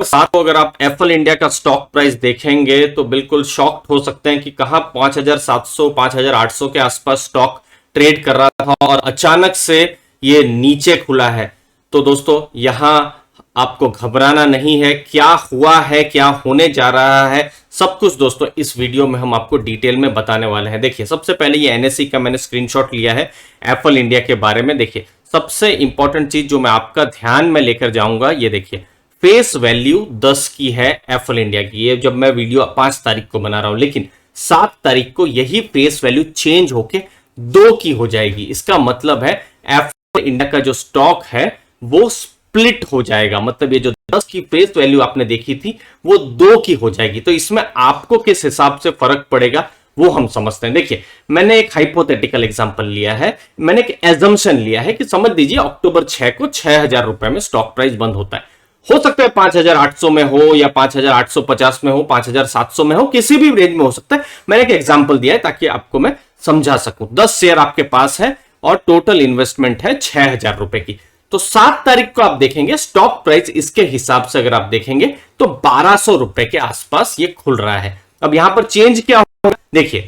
साथ को अगर आप एफएल इंडिया का स्टॉक प्राइस देखेंगे तो बिल्कुल शॉक्ड हो सकते हैं कि कहां 5700 5800 के आसपास स्टॉक ट्रेड कर रहा था और अचानक से ये नीचे खुला है। तो दोस्तों यहां आपको घबराना नहीं है, क्या हुआ है, क्या होने जा रहा है, सब कुछ दोस्तों इस वीडियो में हम आपको डिटेल में बताने वाले हैं। देखिए सबसे पहले ये एनएसई का मैंने स्क्रीनशॉट लिया है एफएल इंडिया के बारे में। देखिए सबसे इंपॉर्टेंट चीज जो मैं आपका ध्यान में लेकर जाऊंगा, ये देखिए फेस वैल्यू 10 की है एफएल इंडिया की। ये जब मैं वीडियो 5 तारीख को बना रहा हूं, लेकिन 7 तारीख को यही फेस वैल्यू चेंज होके 2 की हो जाएगी। इसका मतलब है एफएल इंडिया का जो स्टॉक है वो स्प्लिट हो जाएगा। मतलब ये जो 10 की फेस वैल्यू आपने देखी थी वो 2 की हो जाएगी। तो इसमें आपको किस हिसाब से फर्क पड़ेगा वो हम समझते हैं। देखिए मैंने एक हाइपोथेटिकल एग्जांपल लिया है, मैंने एक एजम्पशन लिया है कि समझ लीजिए अक्टूबर 6 को 6000 रुपए में स्टॉक प्राइस बंद होता है। हो सकता है 5800 में हो या 5850 में हो, 5700 में हो, किसी भी रेंज में हो सकता है। मैंने एक एग्जांपल दिया है ताकि आपको मैं समझा सकूं। 10 शेयर आपके पास है और टोटल इन्वेस्टमेंट है 6000 रुपए की। तो 7 तारीख को आप देखेंगे स्टॉक प्राइस इसके हिसाब से अगर आप देखेंगे तो 1200 रुपए के आसपास ये खुल रहा है। अब यहां पर चेंज क्या होगा, देखिए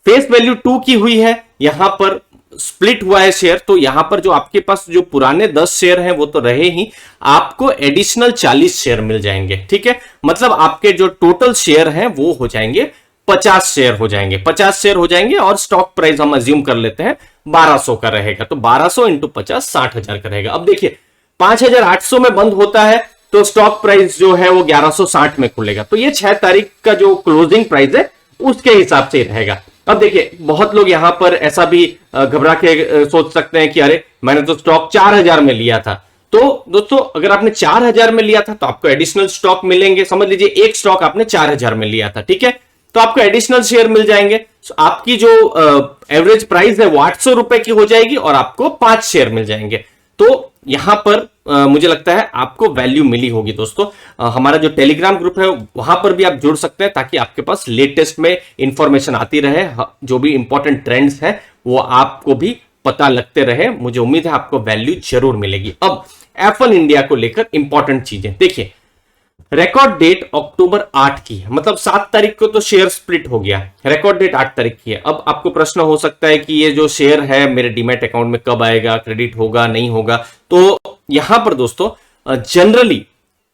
फेस वैल्यू 2 की हुई है, यहां पर स्प्लिट हुआ है शेयर, तो यहां पर जो आपके पास जो पुराने 10 शेयर हैं वो तो रहे ही, आपको एडिशनल 40 शेयर मिल जाएंगे। ठीक है, मतलब आपके जो टोटल शेयर हैं वो हो जाएंगे 50 शेयर हो जाएंगे, 50 शेयर हो जाएंगे और स्टॉक प्राइस हम अज्यूम कर लेते हैं 1200 का रहेगा। तो 1200 इंटू 50 60,000 का रहेगा। अब देखिए 5800 में बंद होता है तो स्टॉक प्राइस जो है वो 1160 में खुलेगा। तो ये 6 तारीख का जो क्लोजिंग प्राइस है उसके हिसाब से रहेगा। अब देखिए बहुत लोग यहां पर ऐसा भी घबरा के सोच सकते हैं कि अरे मैंने तो स्टॉक 4000 में लिया था। तो दोस्तों अगर आपने 4000 में लिया था तो आपको एडिशनल स्टॉक मिलेंगे। समझ लीजिए एक स्टॉक आपने 4000 में लिया था, ठीक है, तो आपको एडिशनल शेयर मिल जाएंगे। आपकी जो एवरेज प्राइस है वो 800 रुपए की हो जाएगी और आपको 5 शेयर मिल जाएंगे। तो यहां पर मुझे लगता है आपको वैल्यू मिली होगी दोस्तों। हमारा जो टेलीग्राम ग्रुप है वहां पर भी आप जुड़ सकते हैं ताकि आपके पास लेटेस्ट में इंफॉर्मेशन आती रहे, जो भी इंपॉर्टेंट ट्रेंड्स हैं वो आपको भी पता लगते रहे। मुझे उम्मीद है आपको वैल्यू जरूर मिलेगी। अब एफएल इंडिया को लेकर इंपॉर्टेंट चीजें देखिए, रिकॉर्ड डेट अक्टूबर 8 की है, मतलब 7 तारीख को तो शेयर स्प्लिट हो गया, रिकॉर्ड डेट 8 तारीख की है। अब आपको प्रश्न हो सकता है कि ये जो शेयर है मेरे डीमैट अकाउंट में कब आएगा, क्रेडिट होगा नहीं होगा। तो यहां पर दोस्तों जनरली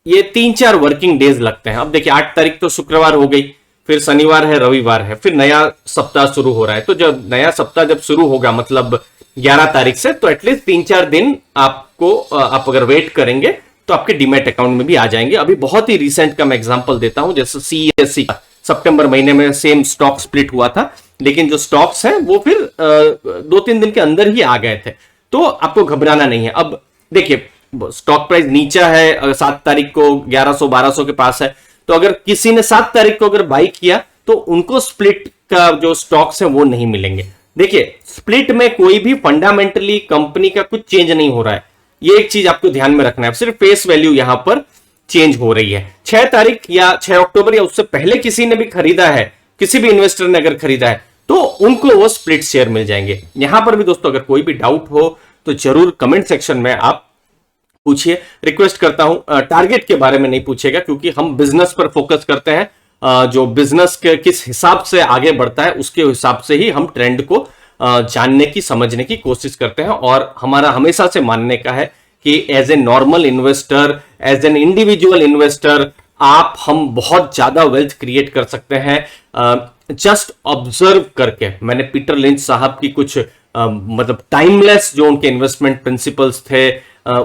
ये 3-4 वर्किंग डेज लगते हैं। अब देखिए 8 तारीख तो शुक्रवार हो गई, फिर शनिवार है, रविवार है, फिर नया सप्ताह शुरू हो रहा है। तो जब नया सप्ताह जब शुरू होगा मतलब 11 तारीख से, तो एटलीस्ट 3-4 दिन आपको आप अगर वेट करेंगे तो आपके डीमैट अकाउंट में भी आ जाएंगे। अभी बहुत ही रिसेंट का मैं एग्जांपल देता हूं, जैसे सीएससी सितंबर महीने में सेम स्टॉक स्प्लिट हुआ था, लेकिन जो स्टॉक्स हैं वो फिर 2-3 दिन के अंदर ही आ गए थे। तो आपको घबराना नहीं है। अब देखिए स्टॉक प्राइस नीचा है, 7 तारीख को 1100-1200 के पास है, तो अगर किसी ने 7 तारीख को अगर बाई किया तो उनको स्प्लिट का जो स्टॉक्स है वो नहीं मिलेंगे। देखिए स्प्लिट में कोई भी फंडामेंटली कंपनी का कुछ चेंज नहीं हो रहा है, ये एक चीज आपको ध्यान में रखना है। सिर्फ फेस वैल्यू यहां पर चेंज हो रही है। 6 तारीख या 6 अक्टूबर या उससे पहले किसी ने भी खरीदा है, किसी भी इन्वेस्टर ने अगर खरीदा है तो उनको वो स्प्लिट शेयर मिल जाएंगे। यहां पर भी दोस्तों अगर कोई भी डाउट हो तो जरूर कमेंट सेक्शन में आप पूछिए। रिक्वेस्ट करता हूं टारगेट के बारे में नहीं पूछेगा, क्योंकि हम बिजनेस पर फोकस करते हैं। जो बिजनेस के किस हिसाब से आगे बढ़ता है उसके हिसाब से ही हम ट्रेंड को जानने की समझने की कोशिश करते हैं। और हमारा हमेशा से मानने का है कि as a normal investor, as an individual investor हम बहुत ज्यादा वेल्थ क्रिएट कर सकते हैं जस्ट ऑब्जर्व करके। मैंने पीटर लिंच साहब की कुछ मतलब टाइमलेस जो उनके इन्वेस्टमेंट प्रिंसिपल्स थे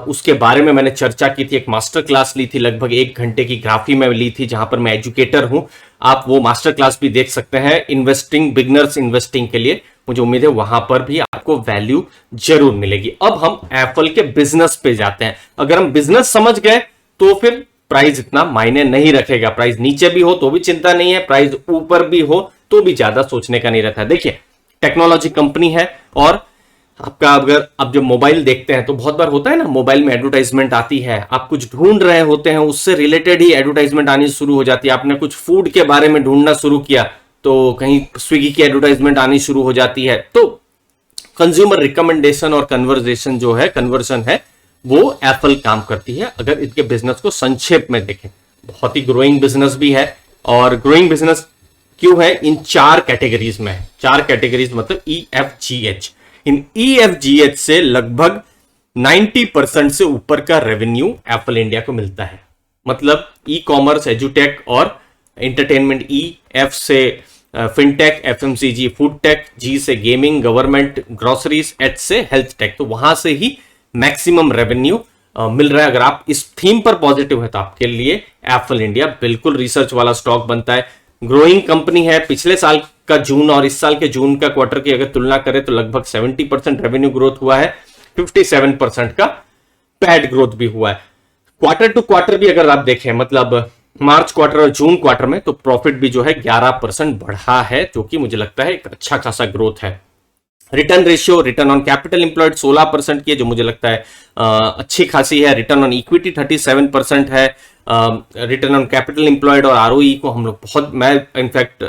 उसके बारे में मैंने चर्चा की थी। एक मास्टर क्लास ली थी, लगभग 1 घंटे की ग्राफी में ली थी, जहां पर मैं एजुकेटर हूं। आप वो मास्टर क्लास भी देख सकते हैं इन्वेस्टिंग, बिगनर्स इन्वेस्टिंग के लिए। मुझे उम्मीद है वहां पर भी आपको वैल्यू जरूर मिलेगी। अब हम एप्पल के बिजनेस पे जाते हैं। अगर हम बिजनेस समझ गए तो फिर प्राइस इतना मायने नहीं रखेगा। प्राइस नीचे भी हो तो भी चिंता नहीं है, प्राइस ऊपर भी हो तो भी ज्यादा सोचने का नहीं रहता है। देखिए टेक्नोलॉजी कंपनी है और आपका अगर आप जब मोबाइल देखते हैं तो बहुत बार होता है ना, मोबाइल में एडवर्टाइजमेंट आती है, आप कुछ ढूंढ रहे होते हैं, उससे रिलेटेड ही एडवर्टाइजमेंट आनी शुरू हो जाती है। आपने कुछ फूड के बारे में ढूंढना शुरू किया तो कहीं स्विगी की एडवर्टाइजमेंट आनी शुरू हो जाती है। तो कंज्यूमर रिकमेंडेशन और कन्वर्जेशन जो है, कन्वर्जन है, वो एप्पल काम करती है अगर इसके बिजनेस को संक्षेप में देखें। बहुत ही ग्रोइंग बिजनेस भी है। और ग्रोइंग बिजनेस क्यों है? इन 4 कैटेगरीज में है। 4 कैटेगरीज मतलब EFGH। इन EFGH से लगभग 90% से ऊपर का रेवेन्यू एप्पल इंडिया को मिलता है। मतलब ई कॉमर्स, एजुटेक और एंटरटेनमेंट, F से fintech, FMCG food tech, G से गेमिंग, गवर्नमेंट, ग्रोसरीज, H से हेल्थ टेक। तो वहां से ही मैक्सिमम रेवेन्यू मिल रहा है। अगर आप इस थीम पर पॉजिटिव है तो आपके लिए एप्पल इंडिया बिल्कुल रिसर्च वाला स्टॉक बनता है। ग्रोइंग कंपनी है। पिछले साल का जून और इस साल के जून का क्वार्टर की अगर तुलना करें तो लगभग 70% रेवेन्यू ग्रोथ हुआ है, 57% का पैड ग्रोथ भी हुआ है। क्वार्टर टू क्वार्टर भी अगर आप देखें, मतलब मार्च क्वार्टर और जून क्वार्टर में, तो प्रॉफिट भी जो है 11% बढ़ा है, जो कि मुझे लगता है एक अच्छा खासा ग्रोथ है। Return ratio, return on capital employed 16% की है, जो मुझे लगता है अच्छी खासी है। रिटर्न ऑन इक्विटी 37% है। रिटर्न ऑन कैपिटल एम्प्लॉयड और ROE को हम लोग बहुत, मैं इनफैक्ट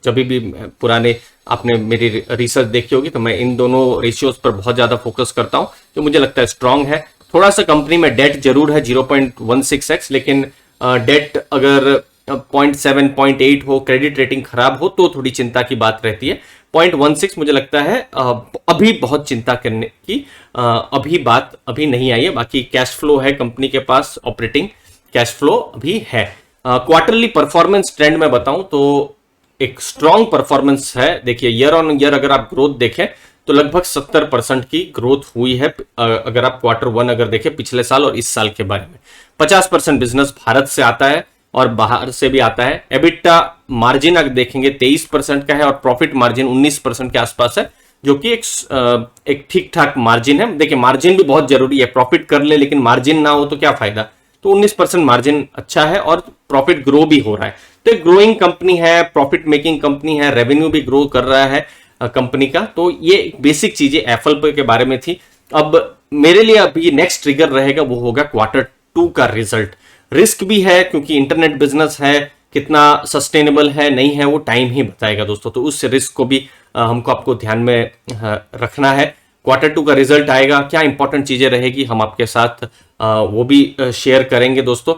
जब भी पुराने आपने मेरी रिसर्च देखी होगी तो मैं इन दोनों रेशियोज पर बहुत ज्यादा फोकस करता हूं, जो मुझे लगता है स्ट्रांग है। थोड़ा सा कंपनी में डेट जरूर है 0.16x, लेकिन डेट अगर 0.7 0.8 हो, क्रेडिट रेटिंग खराब हो तो थोड़ी चिंता की बात रहती है। 0.16 मुझे लगता है अभी बहुत चिंता करने की अभी बात अभी नहीं आई है। बाकी कैश फ्लो है कंपनी के पास, ऑपरेटिंग कैश फ्लो अभी है। क्वार्टरली परफॉर्मेंस ट्रेंड में बताऊं तो एक स्ट्रॉन्ग परफॉर्मेंस है। देखिए ईयर ऑन ईयर अगर आप ग्रोथ देखें तो लगभग 70% की ग्रोथ हुई है। अगर आप Q1 अगर देखें पिछले साल और इस साल के बारे में, 50% बिजनेस भारत से आता है और बाहर से भी आता है। एबिटा मार्जिन अगर देखेंगे 23% का है और प्रॉफिट मार्जिन 19% के आसपास है, जो कि एक ठीक ठाक मार्जिन है। देखिए मार्जिन भी बहुत जरूरी है, प्रॉफिट कर ले लेकिन मार्जिन ना हो तो क्या फायदा। तो 19% मार्जिन अच्छा है और प्रॉफिट ग्रो भी हो रहा है। तो एक ग्रोइंग कंपनी है, प्रॉफिट मेकिंग कंपनी है, रेवेन्यू भी ग्रो कर रहा है कंपनी का। तो ये बेसिक चीजें एप्पल पे के बारे में थी। अब मेरे लिए अभी नेक्स्ट ट्रिगर रहेगा वो होगा Q2 का रिजल्ट। रिस्क भी है क्योंकि इंटरनेट बिजनेस है, कितना सस्टेनेबल है नहीं है वो टाइम ही बताएगा दोस्तों। तो उस रिस्क को भी हमको आपको ध्यान में रखना है। Q2 का रिजल्ट आएगा, क्या इंपॉर्टेंट चीजें रहेगी हम आपके साथ वो भी शेयर करेंगे दोस्तों।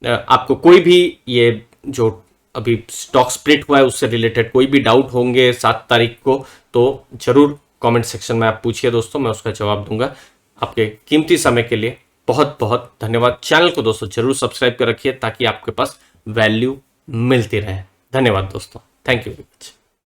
आपको कोई भी ये जो अभी स्टॉक स्प्लिट हुआ है उससे रिलेटेड कोई भी डाउट होंगे 7 तारीख को तो जरूर कमेंट सेक्शन में आप पूछिए दोस्तों, मैं उसका जवाब दूंगा। आपके कीमती समय के लिए बहुत बहुत धन्यवाद। चैनल को दोस्तों जरूर सब्सक्राइब कर रखिए ताकि आपके पास वैल्यू मिलती रहे। धन्यवाद दोस्तों, थैंक यू वेरी मच।